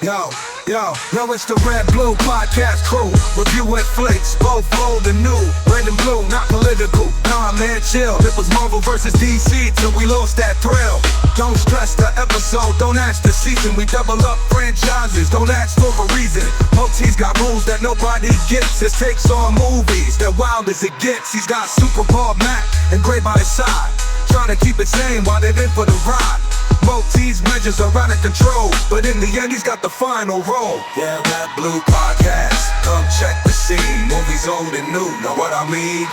Yo, yo, it's the Red Blue Podcast crew. Reviewing flicks, both old and new. Red and blue, not political. Nah, man, chill. It was Marvel versus DC till we lost that thrill. Don't stress the episode, don't ask the season. We double up franchises, don't ask for a reason. Moti's got rules that nobody gets. His takes on movies, they're wild as it gets. He's got Super Bowl Mac and Gray by his side, trying to keep it sane while they're in for the ride. Moti's measures are out of control, but in the end he's got the final role. Yeah, that Blue Podcast, come check the scene. Movies old and new, know what I mean?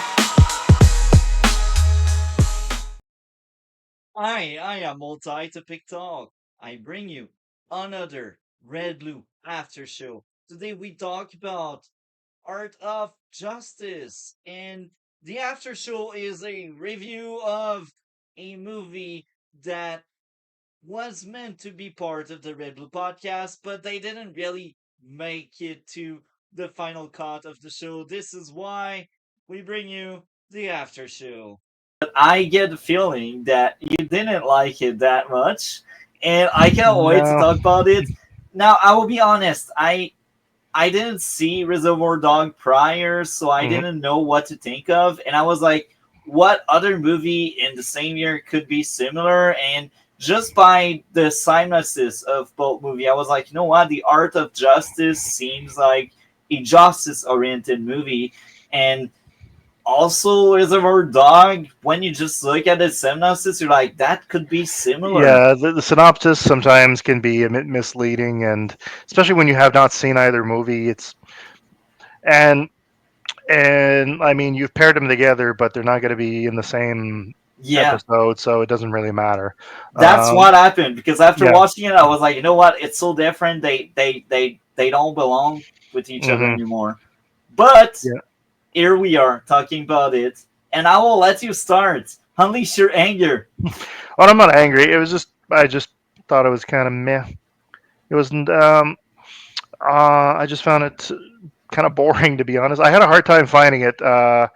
I am Multi to Pick Talk. I bring you another Red Blue After Show. Today we talk about Art of Justice, and the after show is a review of a movie that was meant to be part of the Red Blue podcast, but they didn't really make it to the final cut of the show. This is why we bring you the after show. I get the feeling that you didn't like it that much, and I can't wait to No. talk about it. Now, I will be honest. I didn't see Reservoir Dog prior, so I Mhm. didn't know what to think of, and I was like, what other movie in the same year could be similar? And just by the synopsis of both movie, I was like, you know what? The Art of Justice seems like a justice-oriented movie, and also Reservoir Dog. When you just look at the synopsis, you're like, that could be similar. Yeah, the synopsis sometimes can be a bit misleading, and especially when you have not seen either movie, and and I mean you've paired them together, but they're not going to be in the same Yeah, episode, so it doesn't really matter. that's Um, what happened because after yeah. watching it, I was like, you know what? It's so different. They don't belong with each other Hmm. anymore. But Yeah. here we are talking about it, and I will let you start. Unleash your anger. Well, I'm not angry. It was just I just thought it was kind of meh. It wasn't. I just found it kind of boring, to be honest. I had a hard time finding it to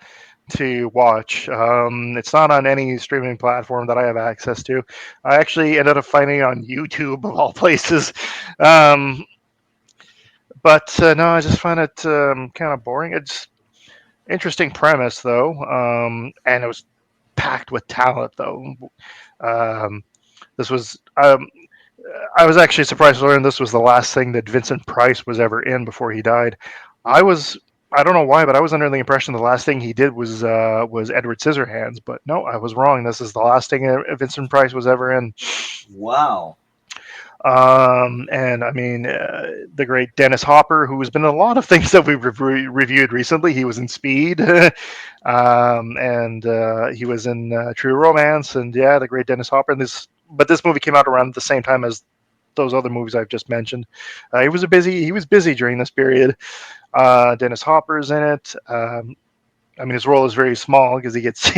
watch. It's not on any streaming platform that I have access to. I actually ended up finding it on YouTube of all places. Um, but no, I just find it kind of boring. It's interesting premise though, and it was packed with talent though. Um, this was. I was actually surprised to learn this was the last thing that Vincent Price was ever in before he died. I was I don't know why, but I was under the impression the last thing he did was Edward Scissorhands, but no, I was wrong. This is the last thing Vincent Price was ever in. Wow. And I mean, the great Dennis Hopper, who has been in a lot of things that we've reviewed recently. He was in Speed, and he was in True Romance, and yeah, the great Dennis Hopper. But this movie came out around the same time as those other movies I've just mentioned. He was busy during this period. Dennis Hopper's in it. I mean, his role is very small because he gets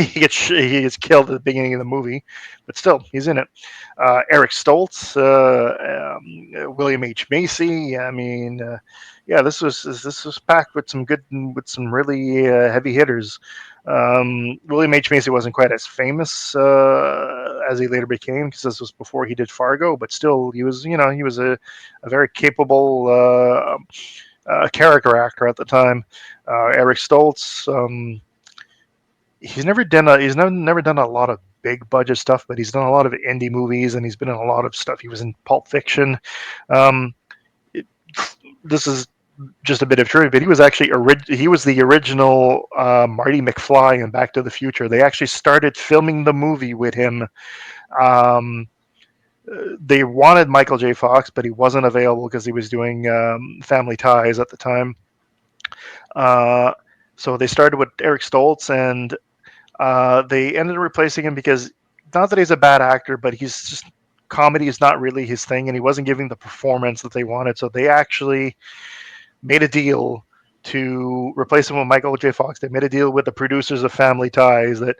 killed at the beginning of the movie, but still, he's in it. Eric Stoltz, William H Macy. I mean, yeah, this was packed with some really heavy hitters. William H Macy wasn't quite as famous as he later became because this was before he did Fargo, but still, he was a very capable character actor at the time. Eric Stoltz. He's never done a lot of big budget stuff, but he's done a lot of indie movies, and he's been in a lot of stuff. He was in Pulp Fiction. Um, it, this is just a bit of trivia, but he was the original Marty McFly in Back to the Future. They actually started filming the movie with him. Um, they wanted Michael J. Fox, but he wasn't available because he was doing Family Ties at the time. Uh, so they started with Eric Stoltz, and they ended up replacing him because not that he's a bad actor, but he's just comedy is not really his thing, and he wasn't giving the performance that they wanted. So they actually made a deal to replace him with Michael J. Fox. They made a deal with the producers of Family Ties that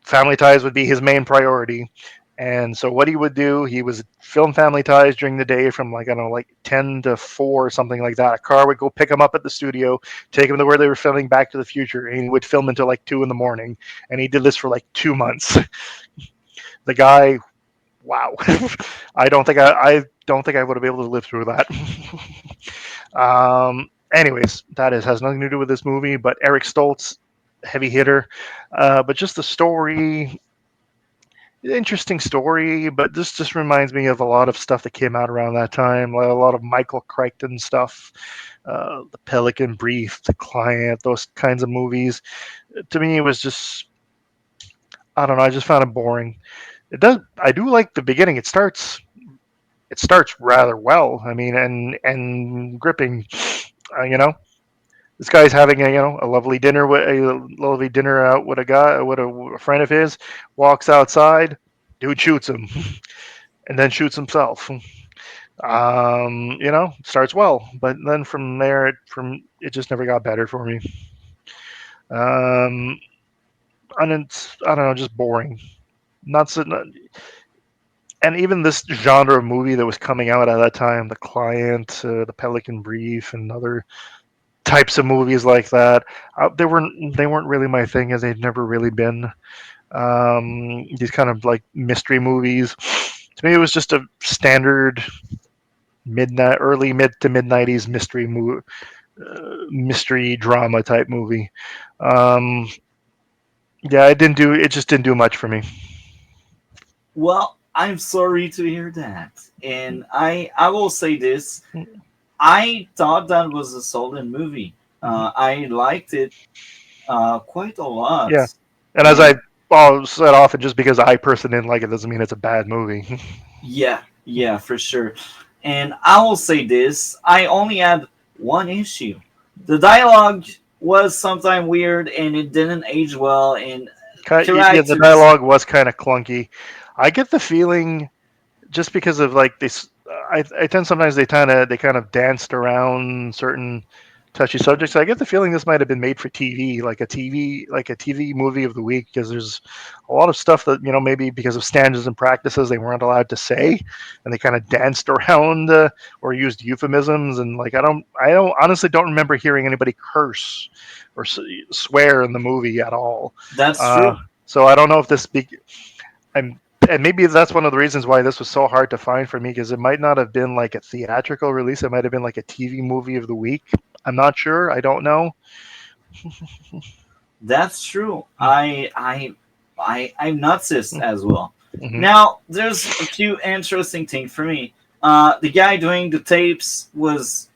Family Ties would be his main priority. And so what he would do, he was film Family Ties during the day from like I don't know, like 10 to 4 or something like that. A car would go pick him up at the studio, take him to where they were filming Back to the Future, and he would film until like 2 in the morning. And he did this for like 2 months. The guy wow. I don't think I would have been able to live through that. Anyways, that is has nothing to do with this movie, but Eric Stoltz, heavy hitter. But just the story, interesting story. But this just reminds me of a lot of stuff that came out around that time, like a lot of Michael Crichton stuff, the Pelican Brief, The Client, those kinds of movies. To me, it was just, I don't know. I just found it boring. It does. I do like the beginning. It starts rather well. I mean, and gripping. You know, this guy's having a lovely dinner with a lovely dinner out with a guy with a friend of his. Walks outside, dude shoots him, and then shoots himself. Starts well, but then from there, it just never got better for me. Um, and it's, I don't know, just boring. Not so, and even this genre of movie that was coming out at that time, The Client, The Pelican Brief, and other types of movies like that, they weren't really my thing, as they've never really been. These kind of like mystery movies. To me, it was just a standard early mid to mid '90s mystery drama type movie. Um, yeah, it just didn't do much for me. Well, I'm sorry to hear that. And I will say this. I thought that was a solid movie. I liked it quite a lot. Yeah, and as I And said often, just because I personally didn't like it doesn't mean it's a bad movie. yeah, yeah, for sure. And I will say this. I only had one issue. The dialogue was sometimes weird and it didn't age well, and Yeah, the characters. dialogue was kind of clunky. I get the feeling, just because of like this, I tend sometimes they kind of danced around certain touchy subjects. I get the feeling this might have been made for TV, like a TV movie of the week, because there's a lot of stuff that, maybe because of standards and practices they weren't allowed to say, and they kind of danced around, or used euphemisms, and like I don't honestly don't remember hearing anybody curse or swear in the movie at all. That's Uh, true. so I don't know if I'm and maybe that's one of the reasons why this was so hard to find for me, because it might not have been like a theatrical release. It might have been like a TV movie of the week. I'm not sure. I don't know. That's true. I'm Nazist as well. Hmm. Now, there's a few interesting things for me. The guy doing the tapes was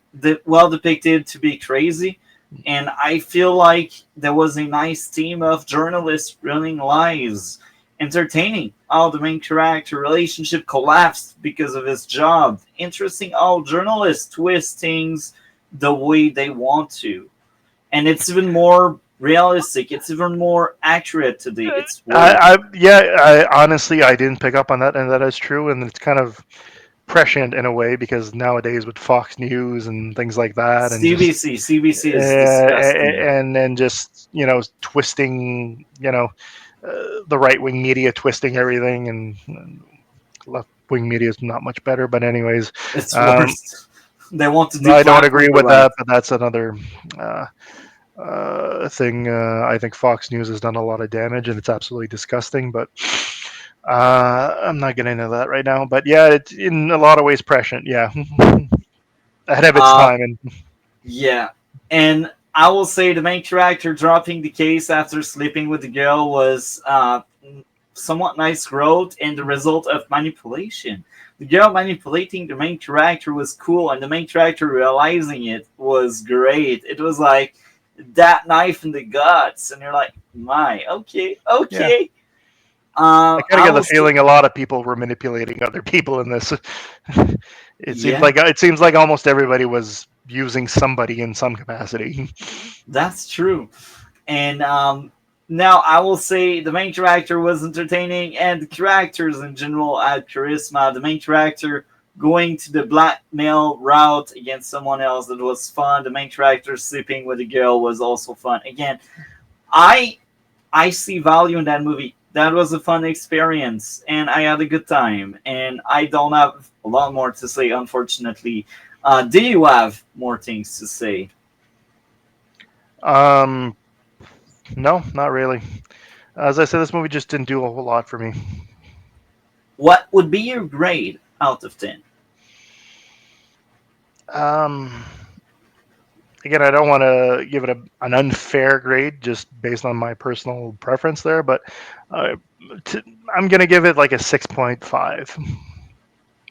well depicted to be crazy, and I feel like there was a nice team of journalists running lives, entertaining how the main character relationship collapsed because of his job. Interesting how journalists twist things the way they want to, and it's even more realistic. It's even more accurate today. It's work. Yeah. Honestly, I didn't pick up on that, and that is true. And it's kind of prescient in a way, because nowadays with Fox News and things like that, and just CBC is disgusting. and then just twisting, the right wing media twisting everything, and left wing media is not much better. But anyways, It's um, worse. They want to I don't deplatform agree the with right. that, but that's another uh, thing. I think Fox News has done a lot of damage, and it's absolutely disgusting. But I'm not getting into that right now. But yeah, it's in a lot of ways prescient. Yeah, ahead of its Uh, time. And yeah, and I will say the main character dropping the case after sleeping with the girl was somewhat nice growth and the result of manipulation. The girl manipulating the main character was cool, and the main character realizing it was great. It was like that knife in the guts, and you're like, my, okay, yeah, okay. I kind of I get the was, feeling a lot of people were manipulating other people in this. yeah, It seems like almost everybody was using somebody in some capacity. that's true. And now I will say the main character was entertaining, and the characters in general had charisma. The main character going to the blackmail route against someone else, that was fun. The main character sleeping with a girl was also fun. Again, I I see value in that movie. That was a fun experience, and I had a good time. And I don't have a lot more to say, unfortunately. Do you have more things to say? Um, no, not really. As I said, this movie just didn't do a whole lot for me. What would be your grade out of 10? Um, Again, I don't want to give it an unfair grade just based on my personal preference there, but uh, I'm going to give it like a 6.5.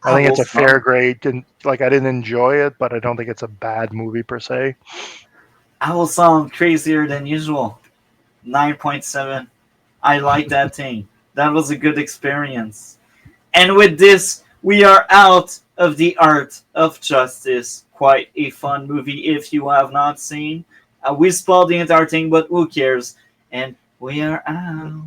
I I think will it's a fair sound, grade. And like, I didn't enjoy it, but I don't think it's a bad movie per se. I will sound crazier than usual. 9.7. I like that thing. That was a good experience. And with this, we are out of The Art of Justice. Quite a fun movie if you have not seen. We spoiled the entire thing, but who cares? And we are out.